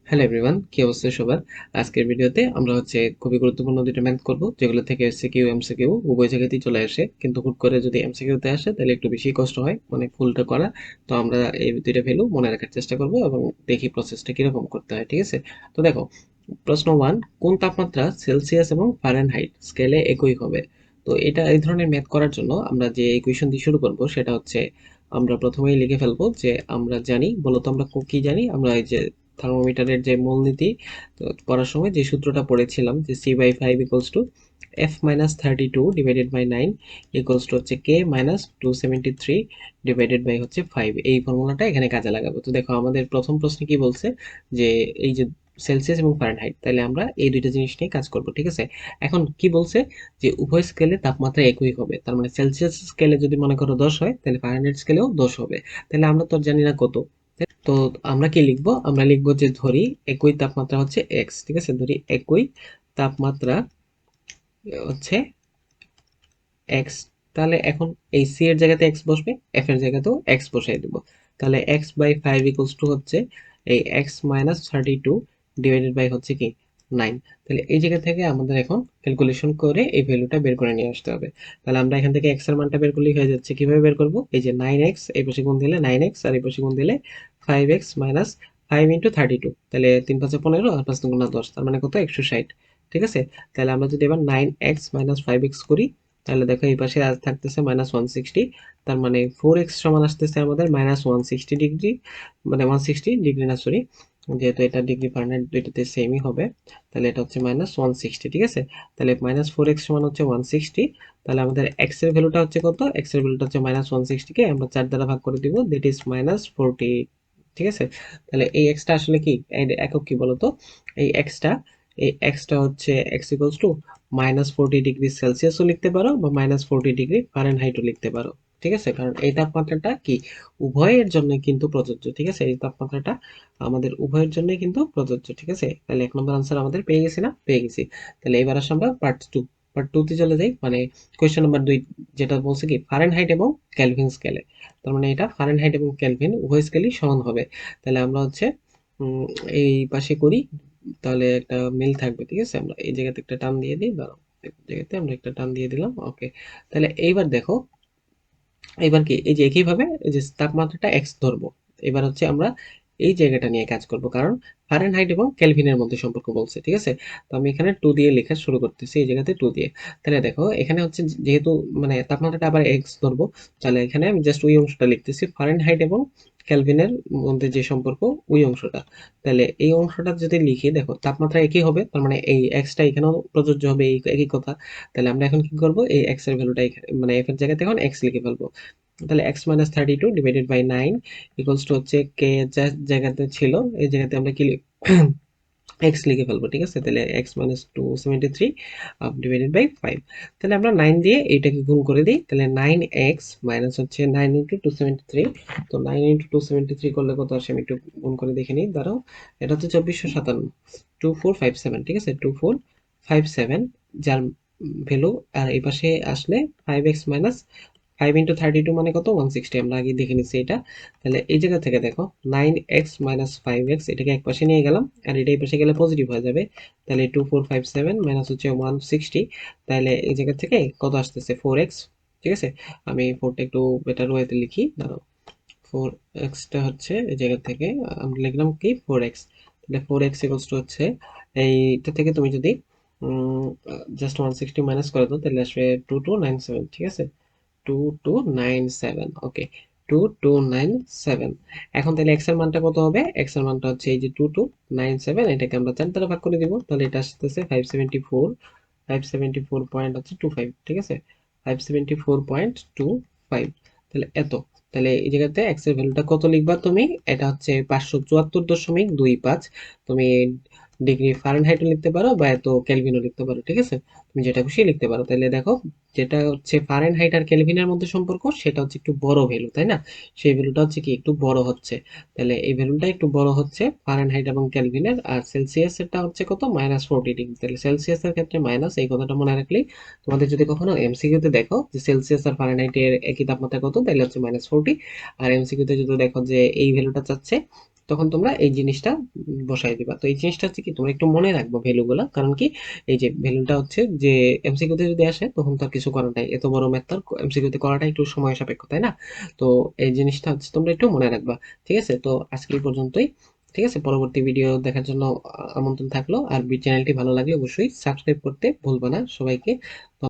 Hello everyone, কি অবস্থা সবার? আজকের ভিডিওতে আমরা খুবই গুরুত্বপূর্ণ দুটো ম্যাথ করব, যেগুলো থেকে এসসিকিউ এমসিকিউ উভয় জায়গাতেই চলে আসে। কিন্তু হুট করে যদি এমসিকিউ তে আসে তাহলে একটু বেশি কষ্ট হয়, মানে ফুলটা করা। তো আমরা এই দুইটা ভ্যালু মনে রাখার চেষ্টা করব এবং দেখি প্রসেসটা কিরকম করতে হয়, ঠিক আছে? তো দেখো, প্রশ্ন 1, কোন তাপমাত্রা সেলসিয়াস এবং ফারেনহাইট স্কেলে একই হবে? তো এটা এই ধরনের ম্যাথ করার জন্য আমরা যে ইকুয়েশন দিয়ে শুরু করব সেটা হচ্ছে, আমরা প্রথমেই লিখে ফেলবো যে আমরা জানি, বলতো আমরা কি জানি, আমরা এই যে থার্মোমিটারের যে মূলনীতি পড়ার সময় যে সূত্রটা পড়েছিলাম, যে C/5 equals to F-32 divided by 9 equals to হচ্ছে K-273 ডিভাইডেড বাই হচ্ছে 5। এই ফর্মুলাটা এখানে কাজে লাগাবো। তো দেখো, আমাদের প্রথম প্রশ্নে কি বলছে, যে এই যে সেলসিয়াস এবং ফারেনহাইট, তাহলে আমরা এই দুইটা জিনিস নিয়ে কাজ করব, ঠিক আছে? এখন কি বলছে, যে উভয় স্কেলে তাপমাত্রা একই হবে। তার মানে সেলসিয়াস স্কেলে যদি মনে করো 10 হয়, তাহলে ফারেনহাইট স্কেলেও 10 হবে। তাহলে আমরা তো আর জানি না কত। তো আমরা কি লিখবো, আমরা লিখবো যে ধরি একই তাপমাত্রা হচ্ছে এক্স, ঠিক আছে? ধরি একই তাপমাত্রা হচ্ছে এক্স। তাহলে এখন এই সি এর জায়গাতে এক্স বসবে, এফ এর জায়গাতেও এক্স বসাই দিব। তাহলে X by five equals to হচ্ছে এই এক্স মাইনাস 32 ডিভাইডেড বাই হচ্ছে কি 9। তাহলে এই জায়গা থেকে আমাদের এখন ক্যালকুলেশন করে এই ভ্যালুটা বের করে নিয়ে আসতে হবে। তাহলে আমরা এখান থেকে এক্স এর মানটা বের করলেই হয়ে যাচ্ছে। কিভাবে বের করব, এই যে 9x এই পাশে গুণ দিলে 9x, আর এই পাশে গুণ দিলে 5x মাইনাস 5 ইন্টু 32। তাহলে 3 5 15 আর 5 গুণা 10, তার মানে কত, 160। ঠিক আছে? তাহলে আমরা যদি এবার 9x মাইনাস 5x করি, তাহলে দেখো এই পাশে আজ থাকতেছে -160। তার মানে 4x সমান আসতেছে আমাদের -160 ডিগ্রি, মানে 160 ডিগ্রি না, সরি, যেহেতু এটা ডিগ্রি ফারেনহাইট দুইটাতে সেমই হবে। তাহলে এটা হচ্ছে -160, ঠিক আছে? তাহলে -4x সমান হচ্ছে 160। তাহলে আমাদের x এর ভ্যালুটা হচ্ছে কত, x এর ভ্যালুটা হচ্ছে -160 কে আমরা 4 দ্বারা ভাগ করে দিব, দ্যাট ইজ -40। ঠিক আছে? তাহলে এই x টা আসলে কি, এর একক কি বলতো? এই x টা, এই x টা হচ্ছে x ইকুয়ালস টু -40 ডিগ্রি সেলসিয়াসও লিখতে পারো বা -40 ডিগ্রি ফারেনহাইটও লিখতে পারো। ঠিক আছে? কারণ এই তাপমাত্রাটা কি, উভয়ের জন্য কিন্তু প্রযোজ্য। ঠিক আছে? এই তাপমাত্রাটা আমাদের উভয়ের জন্যই কিন্তু প্রযোজ্য। ঠিক আছে? তাহলে 1 নম্বর আনসার আমাদের পেয়ে গেছি না? পেয়ে গেছি। তাহলে এবার আসলে আমরা পার্ট টু তে চলে যাই, মানে কোয়েশ্চেন নাম্বার 2, যেটা বলছে কি ফারেনহাইট এবং কেলভিন স্কেলে। তার মানে এটা ফারেনহাইট এবং কেলভিন উভয় স্কেলই সমান হবে। তাহলে আমরা হচ্ছে উম, এই পাশে করি, তাহলে একটা মিল থাকবে। ঠিক আছে? আমরা এই জায়গাতে একটা টান দিয়ে দিই, দাঁড়াও, এই জায়গাতে আমরা একটা টান দিয়ে দিলাম, ওকে। তাহলে এইবার দেখো, এবার কি, এই যে একইভাবে এই যে তাপমাত্রাটা এক্স ধরবো, এবার হচ্ছে আমরা এই জায়গাটা নিয়ে কাজ করব, কারণ ফারেনহাইট এবং কেলভিনের মধ্যে সম্পর্ক বলছে। ঠিক আছে? তো আমি এখানে 2 দিয়ে লেখা শুরু করতেছি, এই জায়গাতে 2 দিয়ে। তাহলে দেখো, এখানে হচ্ছে যেহেতু মানে তাপমাত্রাটা আবার এক্স ধরবো, তাহলে এখানে আমি জাস্ট ওই অংশটা লিখতেছি, ফারেনহাইট এবং কেলভিনের মধ্যে যে সম্পর্ক, ওই অংশটা। তাহলে এই অংশটা যদি লিখি, দেখো তাপমাত্রা একই হবে, তার মানে এই এক্সটা এখানেও প্রযোজ্য হবে, এই একই কথা। তাহলে আমরা এখন কি করব, এই এক্স এর ভ্যালুটা মানে এফ এর জায়গাতে এখন এক্স লিখে ফেলবো। তাহলে X minus 32 divided by 9 equals to হচ্ছে কে যা জায়গাতে ছিল, এই জায়গাতে আমরা কি এক্স লিখে ফেলবো। ঠিক আছে? তাহলে এক্স মাইনাস 273 ডিভাইডেড বাই 5। তাহলে আমরা 9 দিয়ে এইটাকে গুণ করে দিই, তাহলে 9x মাইনাস হচ্ছে 9 ইন্টু 273। তো 9 ইন্টু 273 করলে কত আসে, আমি একটু গুণ করে দেখে নিই, দাঁড়াও। এটা হচ্ছে 2457, 2457। ঠিক আছে? 2457, যার ভ্যালু আর এই পাশে আসলে 5x মাইনাস 5 ইন্টু 32 মানে কত, 160। আমরা আগে দেখে নিচ্ছি এটা। তাহলে এই জায়গা থেকে দেখো, 9x মাইনাস 5x, এটাকে এক পাশে নিয়ে গেলাম, আর এটা এই পাশে গেলে পজিটিভ হয়ে যাবে। তাহলে 2457 মাইনাস হচ্ছে 160। তাহলে এই জায়গা থেকে কত আসতেছে, 4x। ঠিক আছে? আমি 4টা একটু বেটার ওয়েতে লিখি, দাঁড়াও। 4x টা হচ্ছে এই জায়গা থেকে আমরা লিখলাম কি 4x। তাহলে 4x ইকুয়ালস টু হচ্ছে, এইটা থেকে তুমি যদি জাস্ট 160 মাইনাস করে দাও, তাহলে আসবে 2297। ঠিক আছে? 2297, ওকে, 2297। এখন তাহলে এক্স এর মানটা কত হবে, এক্স এর মানটা হচ্ছে এই যে 2297, এটাকে আমরা 4 দ্বারা ভাগ করে দিব, তাহলে এটা আসতেছে 574, 574 পয়েন্ট হচ্ছে 25। ঠিক আছে? 574.25। তাহলে এত। তাহলে এই জায়গাতে এক্স এর ভ্যালুটা কত লিখবা তুমি, এটা হচ্ছে 574.25। তুমি ডিগ্রি ফারেনহাইটও লিখতে পারো বা এত কেলভিনও লিখতে পারো। ঠিক আছে? তুমি যেটা খুশি লিখতে পারো। তাহলে দেখো, যেটা হচ্ছে ফারেনহাইট আর কেলভিনের মধ্যে সম্পর্ক, সেটা হচ্ছে একটু বড় ভ্যালু, তাই না? সেই ভ্যালুটা হচ্ছে কি একটু বড় হচ্ছে। তাহলে এই ভ্যালুটা একটু বড় হচ্ছে ফারেনহাইট এবং কেলভিনের। আর সেলসিয়াস এরটা হচ্ছে কত, -40 ডিগ্রি। তাহলে সেলসিয়াস এর ক্ষেত্রে মাইনাস, এই কথাটা মনে রাখলেই, তোমাদের যদি কখনো এমসিকিউ তে দেখো যে সেলসিয়াস আর ফারেনহাইটের একই তাপমাত্রা কত, তাহলে হচ্ছে -40। আর এমসিকিউ তে যদি দেখো যে এই ভ্যালুটা চাচ্ছে তখন তোমরা এই জিনিসটা বসাই দিবা। তো এই জিনিসটা হচ্ছে কি, তোমরা একটু মনে রাখবো ভ্যালুগুলো, কারণ কি এই যে ভ্যালুটা হচ্ছে যে এমসিকিউতে যদি আসে তখন তো আর কিছু করার নাই, এত বড় ম্যাথ তার এমসিকিউতে করাটা একটু সময় সাপেক্ষ, তাই না? তো এই জিনিসটা হচ্ছে তোমরা একটু মনে রাখবা। ঠিক আছে, তো আজকে এই পর্যন্তই। ঠিক আছে, পরবর্তী ভিডিও দেখার জন্য আমন্ত্রণ থাকলো। আর চ্যানেলটি ভালো লাগলে অবশ্যই সাবস্ক্রাইব করতে ভুলবা না সবাইকে।